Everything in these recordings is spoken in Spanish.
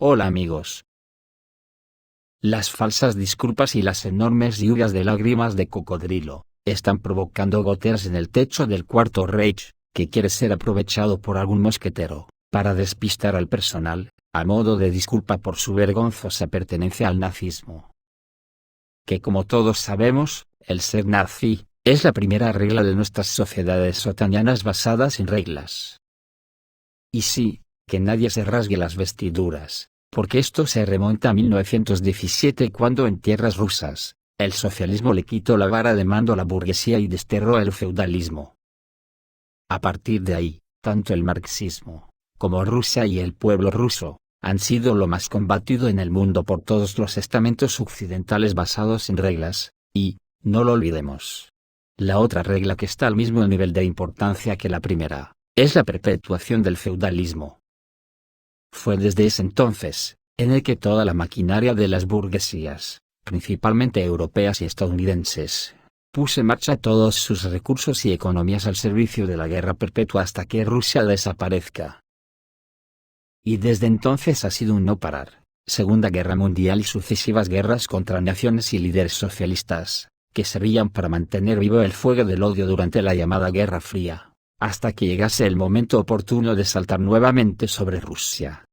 Hola amigos. Las falsas disculpas y las enormes lluvias de lágrimas de cocodrilo están provocando goteras en el techo del Cuarto Reich, que quiere ser aprovechado por algún mosquetero para despistar al personal, a modo de disculpa por su vergonzosa pertenencia al nazismo. Que como todos sabemos, el ser nazi es la primera regla de nuestras sociedades otanianas basadas en reglas. Y sí, que nadie se rasgue las vestiduras, porque esto se remonta a 1917 cuando en tierras rusas, el socialismo le quitó la vara de mando a la burguesía y desterró el feudalismo. A partir de ahí, tanto el marxismo, como Rusia y el pueblo ruso, han sido lo más combatido en el mundo por todos los estamentos occidentales basados en reglas, y, no lo olvidemos. La otra regla que está al mismo nivel de importancia que la primera, es la perpetuación del feudalismo. Fue desde ese entonces, en el que toda la maquinaria de las burguesías, principalmente europeas y estadounidenses, puso en marcha todos sus recursos y economías al servicio de la guerra perpetua hasta que Rusia desaparezca. Y desde entonces ha sido un no parar, Segunda Guerra Mundial y sucesivas guerras contra naciones y líderes socialistas, que servían para mantener vivo el fuego del odio durante la llamada Guerra Fría, hasta que llegase el momento oportuno de saltar nuevamente sobre Rusia.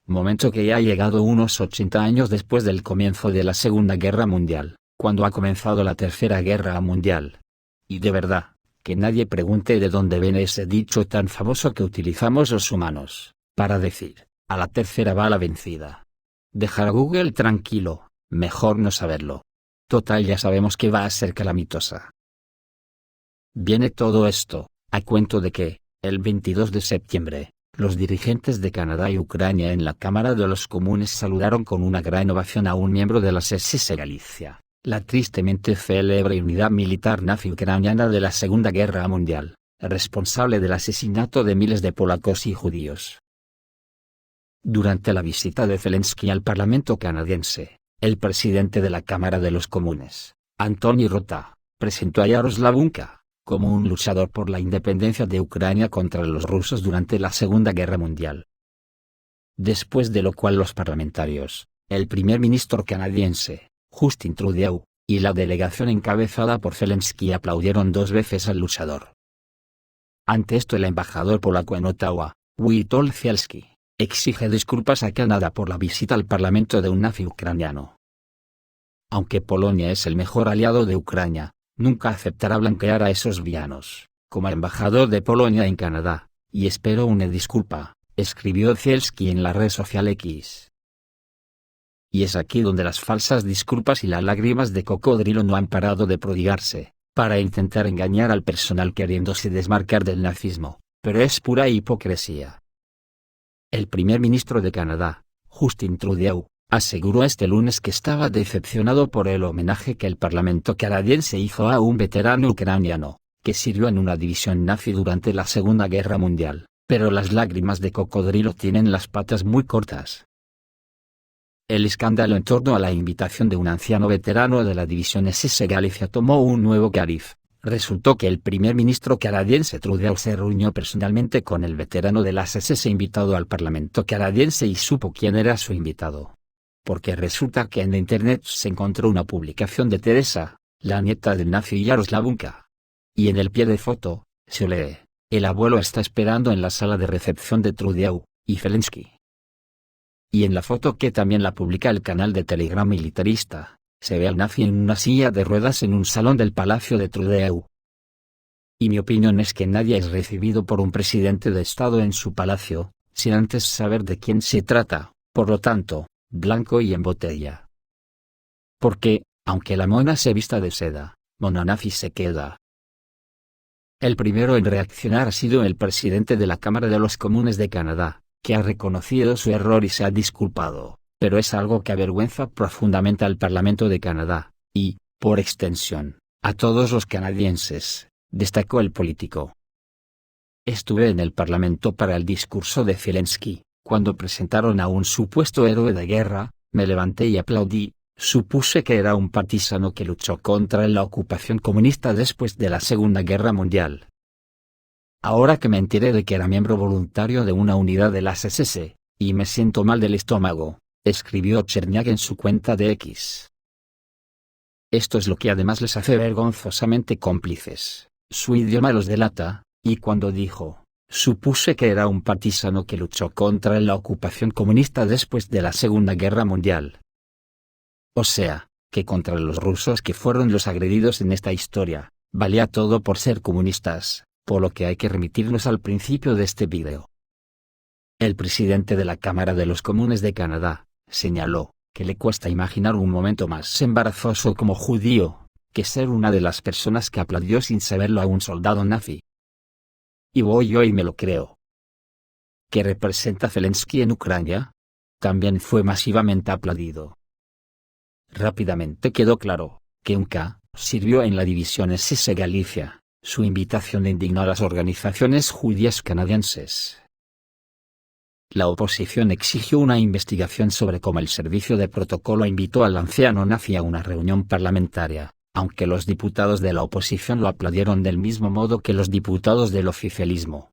Momento que ya ha llegado unos 80 años después del comienzo de la Segunda Guerra Mundial, cuando ha comenzado la Tercera Guerra Mundial. Y de verdad, que nadie pregunte de dónde viene ese dicho tan famoso que utilizamos los humanos, para decir, a la tercera va la vencida. Dejar a Google tranquilo, mejor no saberlo. Total, ya sabemos que va a ser calamitosa. Viene todo esto a cuento de que, el 22 de septiembre, los dirigentes de Canadá y Ucrania en la Cámara de los Comunes saludaron con una gran ovación a un miembro de las SS Galicia, la tristemente célebre unidad militar nazi ucraniana de la Segunda Guerra Mundial, responsable del asesinato de miles de polacos y judíos. Durante la visita de Zelensky al Parlamento canadiense, el presidente de la Cámara de los Comunes, Antoni Rota, presentó a Yaroslav Hunka como un luchador por la independencia de Ucrania contra los rusos durante la Segunda Guerra Mundial. Después de lo cual los parlamentarios, el primer ministro canadiense, Justin Trudeau, y la delegación encabezada por Zelensky aplaudieron 2 veces al luchador. Ante esto el embajador polaco en Ottawa, Witold Sielski, exige disculpas a Canadá por la visita al parlamento de un nazi ucraniano. Aunque Polonia es el mejor aliado de Ucrania, nunca aceptará blanquear a esos villanos, como embajador de Polonia en Canadá, y espero una disculpa, escribió Sielski en la red social X. Y es aquí donde las falsas disculpas y las lágrimas de cocodrilo no han parado de prodigarse, para intentar engañar al personal queriéndose desmarcar del nazismo, pero es pura hipocresía. El primer ministro de Canadá, Justin Trudeau, aseguró este lunes que estaba decepcionado por el homenaje que el Parlamento canadiense hizo a un veterano ucraniano, que sirvió en una división nazi durante la Segunda Guerra Mundial, pero las lágrimas de cocodrilo tienen las patas muy cortas. El escándalo en torno a la invitación de un anciano veterano de la división SS Galicia tomó un nuevo cariz. Resultó que el primer ministro canadiense Trudeau se reunió personalmente con el veterano de las SS invitado al Parlamento canadiense y supo quién era su invitado. Porque resulta que en internet se encontró una publicación de Teresa, la nieta del nazi Yaroslav Hunka. Y en el pie de foto, se lee, el abuelo está esperando en la sala de recepción de Trudeau, y Zelensky. Y en la foto que también la publica el canal de Telegram militarista, se ve al nazi en una silla de ruedas en un salón del Palacio de Trudeau. Y mi opinión es que nadie es recibido por un presidente de Estado en su palacio, sin antes saber de quién se trata, por lo tanto, blanco y en botella. Porque, aunque la mona se vista de seda, mona nazi se queda. El primero en reaccionar ha sido el presidente de la Cámara de los Comunes de Canadá, que ha reconocido su error y se ha disculpado, pero es algo que avergüenza profundamente al Parlamento de Canadá, y, por extensión, a todos los canadienses, destacó el político. Estuve en el Parlamento para el discurso de Zelensky, cuando presentaron a un supuesto héroe de guerra, me levanté y aplaudí, supuse que era un partisano que luchó contra la ocupación comunista después de la Segunda Guerra Mundial. Ahora que me enteré de que era miembro voluntario de una unidad de las SS, y me siento mal del estómago, escribió Cherniak en su cuenta de X. Esto es lo que además les hace vergonzosamente cómplices. Su idioma los delata, y cuando dijo, supuse que era un partisano que luchó contra la ocupación comunista después de la Segunda Guerra Mundial. O sea, que contra los rusos que fueron los agredidos en esta historia, valía todo por ser comunistas, por lo que hay que remitirnos al principio de este vídeo. El presidente de la Cámara de los Comunes de Canadá, señaló, que le cuesta imaginar un momento más embarazoso como judío, que ser una de las personas que aplaudió sin saberlo a un soldado nazi. Y voy yo y me lo creo. ¿Qué representa Zelensky en Ucrania? También fue masivamente aplaudido. Rápidamente quedó claro, que UNCA sirvió en la división SS Galicia, su invitación indignó a las organizaciones judías canadienses. La oposición exigió una investigación sobre cómo el servicio de protocolo invitó al anciano nazi a una reunión parlamentaria, aunque los diputados de la oposición lo aplaudieron del mismo modo que los diputados del oficialismo.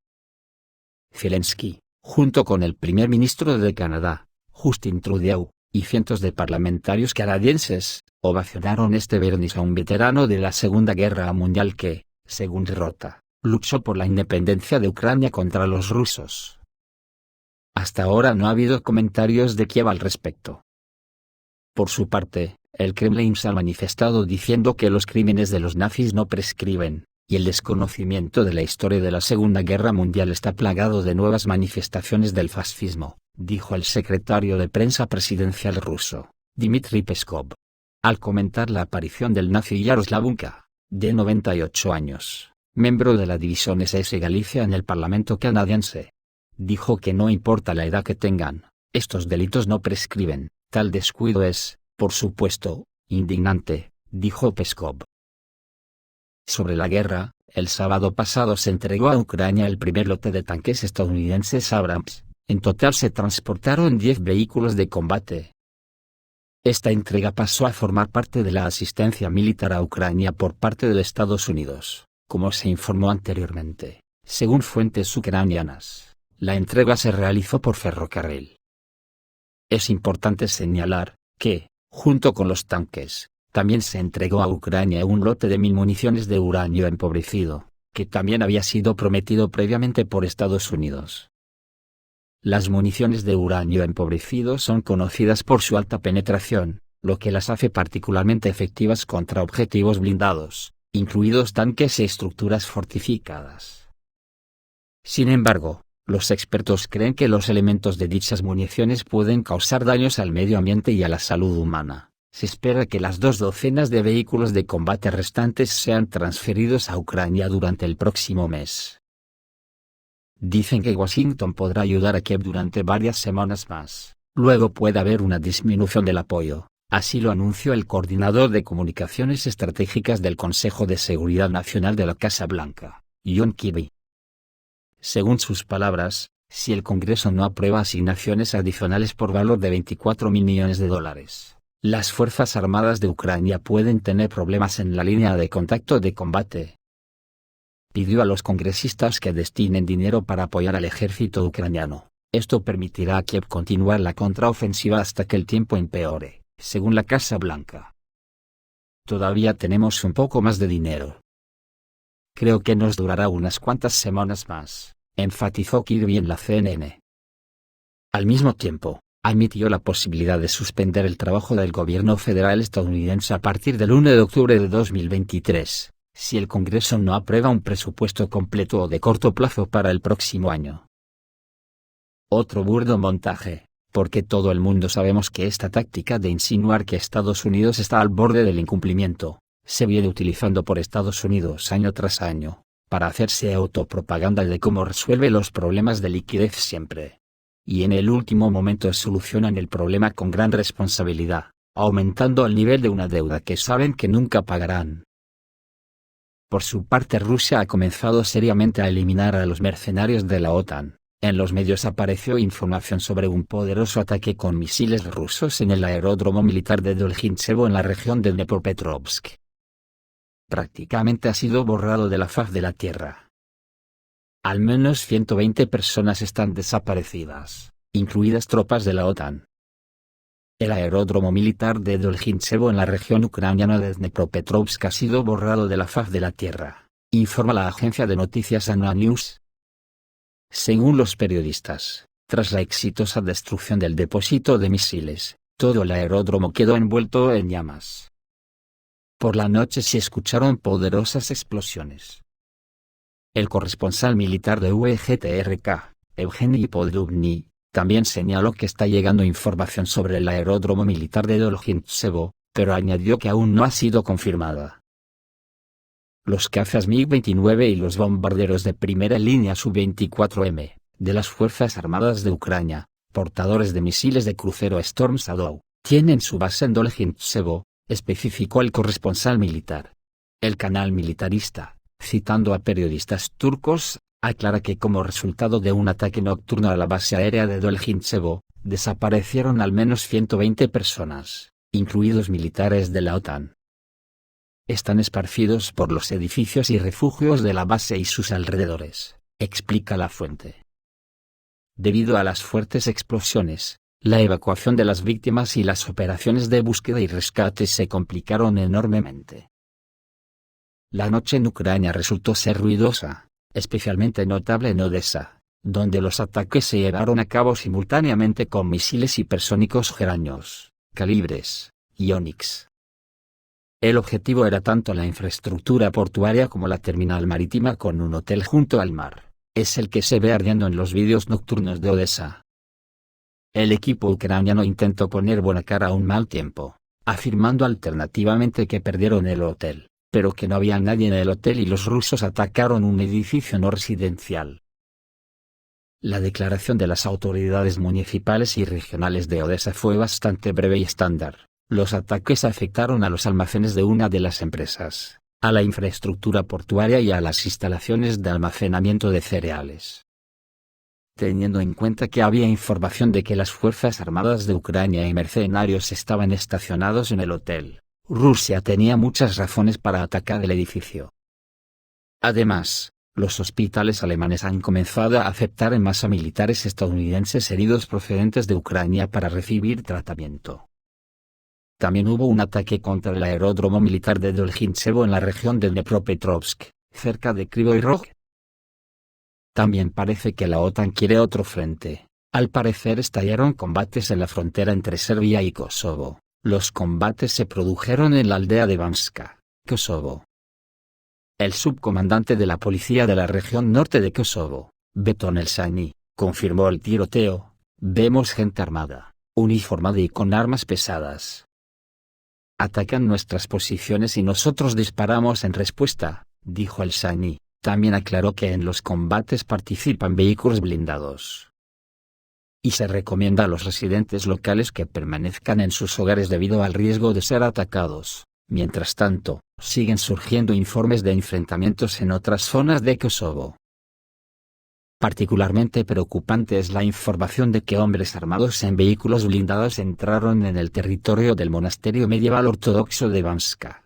Zelensky, junto con el primer ministro de Canadá, Justin Trudeau, y cientos de parlamentarios canadienses, ovacionaron este viernes a un veterano de la Segunda Guerra Mundial que, según Rota, luchó por la independencia de Ucrania contra los rusos. Hasta ahora no ha habido comentarios de Kiev al respecto. Por su parte, el Kremlin se ha manifestado diciendo que los crímenes de los nazis no prescriben, y el desconocimiento de la historia de la Segunda Guerra Mundial está plagado de nuevas manifestaciones del fascismo, dijo el secretario de prensa presidencial ruso, Dmitry Peskov. Al comentar la aparición del nazi Yaroslav Unka, de 98 años, miembro de la división SS Galicia en el Parlamento canadiense, dijo que no importa la edad que tengan, estos delitos no prescriben, tal descuido es, por supuesto, indignante, dijo Peskov. Sobre la guerra, el sábado pasado se entregó a Ucrania el primer lote de tanques estadounidenses Abrams, en total se transportaron 10 vehículos de combate. Esta entrega pasó a formar parte de la asistencia militar a Ucrania por parte de Estados Unidos, como se informó anteriormente, según fuentes ucranianas. La entrega se realizó por ferrocarril. Es importante señalar, que, junto con los tanques, también se entregó a Ucrania un lote de 1000 municiones de uranio empobrecido, que también había sido prometido previamente por Estados Unidos. Las municiones de uranio empobrecido son conocidas por su alta penetración, lo que las hace particularmente efectivas contra objetivos blindados, incluidos tanques y estructuras fortificadas. Sin embargo, los expertos creen que los elementos de dichas municiones pueden causar daños al medio ambiente y a la salud humana. Se espera que las 2 docenas de vehículos de combate restantes sean transferidos a Ucrania durante el próximo mes. Dicen que Washington podrá ayudar a Kiev durante varias semanas más, luego puede haber una disminución del apoyo, así lo anunció el coordinador de comunicaciones estratégicas del Consejo de Seguridad Nacional de la Casa Blanca, John Kirby. Según sus palabras, si el Congreso no aprueba asignaciones adicionales por valor de $24.000 millones, las Fuerzas Armadas de Ucrania pueden tener problemas en la línea de contacto de combate. Pidió a los congresistas que destinen dinero para apoyar al ejército ucraniano. Esto permitirá a Kiev continuar la contraofensiva hasta que el tiempo empeore, según la Casa Blanca. Todavía tenemos un poco más de dinero. Creo que nos durará unas cuantas semanas más, enfatizó Kirby en la CNN. Al mismo tiempo, admitió la posibilidad de suspender el trabajo del gobierno federal estadounidense a partir del 1 de octubre de 2023, si el Congreso no aprueba un presupuesto completo o de corto plazo para el próximo año. Otro burdo montaje, porque todo el mundo sabemos que esta táctica de insinuar que Estados Unidos está al borde del incumplimiento, se viene utilizando por Estados Unidos año tras año, para hacerse autopropaganda de cómo resuelve los problemas de liquidez siempre. Y en el último momento solucionan el problema con gran responsabilidad, aumentando el nivel de una deuda que saben que nunca pagarán. Por su parte, Rusia ha comenzado seriamente a eliminar a los mercenarios de la OTAN. En los medios apareció información sobre un poderoso ataque con misiles rusos en el aeródromo militar de Dolgintsevo en la región de Dnepropetrovsk. Prácticamente ha sido borrado de la faz de la tierra. Al menos 120 personas están desaparecidas, incluidas tropas de la OTAN. El aeródromo militar de Dolgintsevo en la región ucraniana de Dnepropetrovsk ha sido borrado de la faz de la tierra, informa la agencia de noticias ANA News. Según los periodistas, tras la exitosa destrucción del depósito de misiles, todo el aeródromo quedó envuelto en llamas. Por la noche se escucharon poderosas explosiones. El corresponsal militar de UEGTRK, Evgeny Podubny, también señaló que está llegando información sobre el aeródromo militar de Dolgintsevo, pero añadió que aún no ha sido confirmada. Los cazas MiG-29 y los bombarderos de primera línea Su-24M, de las Fuerzas Armadas de Ucrania, portadores de misiles de crucero Storm Shadow, tienen su base en Dolgintsevo, especificó el corresponsal militar. El canal militarista, citando a periodistas turcos, aclara que como resultado de un ataque nocturno a la base aérea de Dolgintsevo, desaparecieron al menos 120 personas, incluidos militares de la OTAN. Están esparcidos por los edificios y refugios de la base y sus alrededores, explica la fuente. Debido a las fuertes explosiones, la evacuación de las víctimas y las operaciones de búsqueda y rescate se complicaron enormemente. La noche en Ucrania resultó ser ruidosa, especialmente notable en Odessa, donde los ataques se llevaron a cabo simultáneamente con misiles hipersónicos Geranios, calibres, y Onyx. El objetivo era tanto la infraestructura portuaria como la terminal marítima con un hotel junto al mar, es el que se ve ardiendo en los vídeos nocturnos de Odessa. El equipo ucraniano intentó poner buena cara a un mal tiempo, afirmando alternativamente que perdieron el hotel, pero que no había nadie en el hotel y los rusos atacaron un edificio no residencial. La declaración de las autoridades municipales y regionales de Odessa fue bastante breve y estándar. Los ataques afectaron a los almacenes de una de las empresas, a la infraestructura portuaria y a las instalaciones de almacenamiento de cereales. Teniendo en cuenta que había información de que las Fuerzas Armadas de Ucrania y mercenarios estaban estacionados en el hotel, Rusia tenía muchas razones para atacar el edificio. Además, los hospitales alemanes han comenzado a aceptar en masa militares estadounidenses heridos procedentes de Ucrania para recibir tratamiento. También hubo un ataque contra el aeródromo militar de Dolgintsevo en la región de Dnepropetrovsk, cerca de Kryvyi Rog. También parece que la OTAN quiere otro frente. Al parecer estallaron combates en la frontera entre Serbia y Kosovo. Los combates se produjeron en la aldea de Banska, Kosovo. El subcomandante de la policía de la región norte de Kosovo, Beton Elsani, confirmó el tiroteo. Vemos gente armada, uniformada y con armas pesadas. Atacan nuestras posiciones y nosotros disparamos en respuesta, dijo Elsani. También aclaró que en los combates participan vehículos blindados. Y se recomienda a los residentes locales que permanezcan en sus hogares debido al riesgo de ser atacados. Mientras tanto, siguen surgiendo informes de enfrentamientos en otras zonas de Kosovo. Particularmente preocupante es la información de que hombres armados en vehículos blindados entraron en el territorio del monasterio medieval ortodoxo de Banska.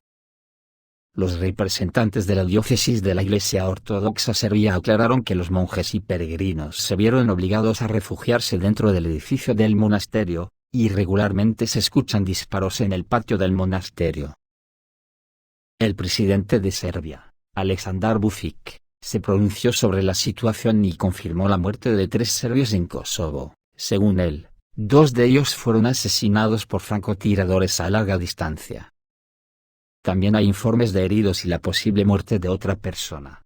Los representantes de la diócesis de la Iglesia Ortodoxa Serbia aclararon que los monjes y peregrinos se vieron obligados a refugiarse dentro del edificio del monasterio, y regularmente se escuchan disparos en el patio del monasterio. El presidente de Serbia, Aleksandar Vučić, se pronunció sobre la situación y confirmó la muerte de 3 serbios en Kosovo. Según él, 2 de ellos fueron asesinados por francotiradores a larga distancia. También hay informes de heridos y la posible muerte de otra persona.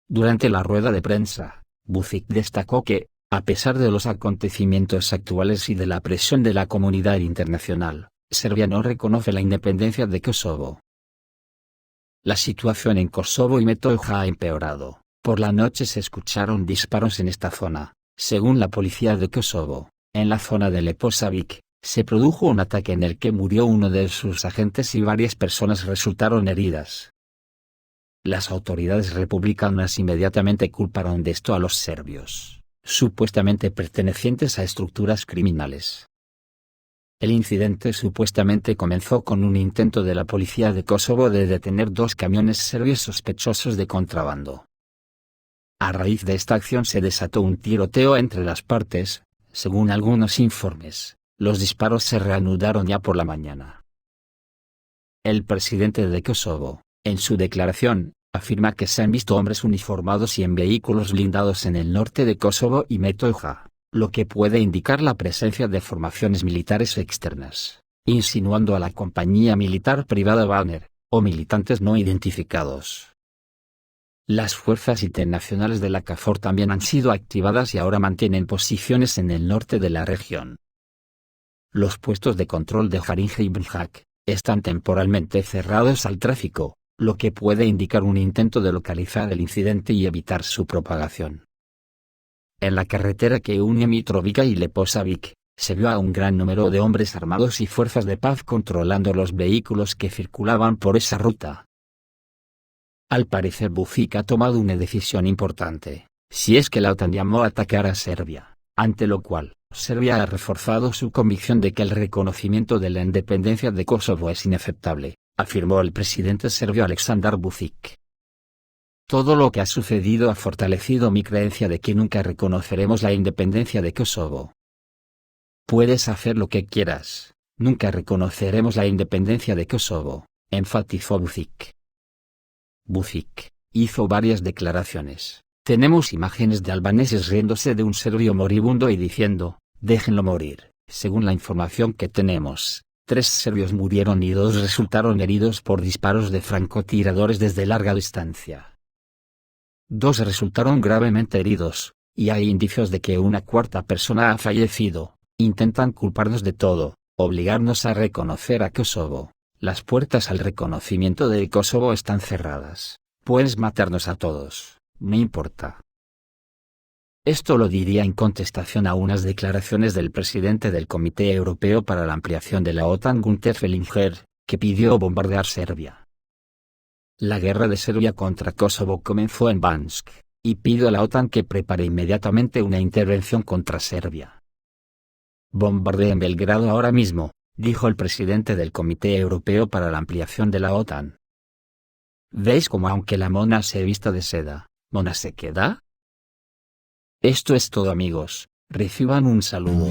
Durante la rueda de prensa, Vučić destacó que, a pesar de los acontecimientos actuales y de la presión de la comunidad internacional, Serbia no reconoce la independencia de Kosovo. La situación en Kosovo y Metohija ha empeorado. Por la noche se escucharon disparos en esta zona. Según la policía de Kosovo, en la zona de Leposavić, se produjo un ataque en el que murió uno de sus agentes y varias personas resultaron heridas. Las autoridades republicanas inmediatamente culparon de esto a los serbios, supuestamente pertenecientes a estructuras criminales. El incidente supuestamente comenzó con un intento de la policía de Kosovo de detener 2 camiones serbios sospechosos de contrabando. A raíz de esta acción se desató un tiroteo entre las partes, Según algunos informes, los disparos se reanudaron ya por la mañana. El presidente de Kosovo, en su declaración, afirma que se han visto hombres uniformados y en vehículos blindados en el norte de Kosovo y Metoja, lo que puede indicar la presencia de formaciones militares externas, insinuando a la compañía militar privada Wagner, o militantes no identificados. Las fuerzas internacionales de la KFOR también han sido activadas y ahora mantienen posiciones en el norte de la región. Los puestos de control de Haringe y Brnjak están temporalmente cerrados al tráfico, lo que puede indicar un intento de localizar el incidente y evitar su propagación. En la carretera que une Mitrovica y Leposavic, se vio a un gran número de hombres armados y fuerzas de paz controlando los vehículos que circulaban por esa ruta. Al parecer Vučić ha tomado una decisión importante, si es que la OTAN llamó a atacar a Serbia, ante lo cual, Serbia ha reforzado su convicción de que el reconocimiento de la independencia de Kosovo es inaceptable, afirmó el presidente serbio Aleksandar Vučić. Todo lo que ha sucedido ha fortalecido mi creencia de que nunca reconoceremos la independencia de Kosovo. Puedes hacer lo que quieras, nunca reconoceremos la independencia de Kosovo, enfatizó Vučić. Vučić hizo varias declaraciones. Tenemos imágenes de albaneses riéndose de un serbio moribundo y diciendo, déjenlo morir. Según la información que tenemos, 3 serbios murieron y 2 resultaron heridos por disparos de francotiradores desde larga distancia. 2 resultaron gravemente heridos, y hay indicios de que una 4ª persona ha fallecido. Intentan culparnos de todo, obligarnos a reconocer a Kosovo. Las puertas al reconocimiento de Kosovo están cerradas. Puedes matarnos a todos, no importa. Esto lo diría en contestación a unas declaraciones del presidente del Comité Europeo para la Ampliación de la OTAN Günther Oettinger, que pidió bombardear Serbia. La guerra de Serbia contra Kosovo comenzó en Bansk, y pidió a la OTAN que prepare inmediatamente una intervención contra Serbia. Bombardeen Belgrado ahora mismo, dijo el presidente del Comité Europeo para la Ampliación de la OTAN. ¿Veis cómo aunque la mona se vista de seda, mona se queda? Esto es todo amigos, reciban un saludo.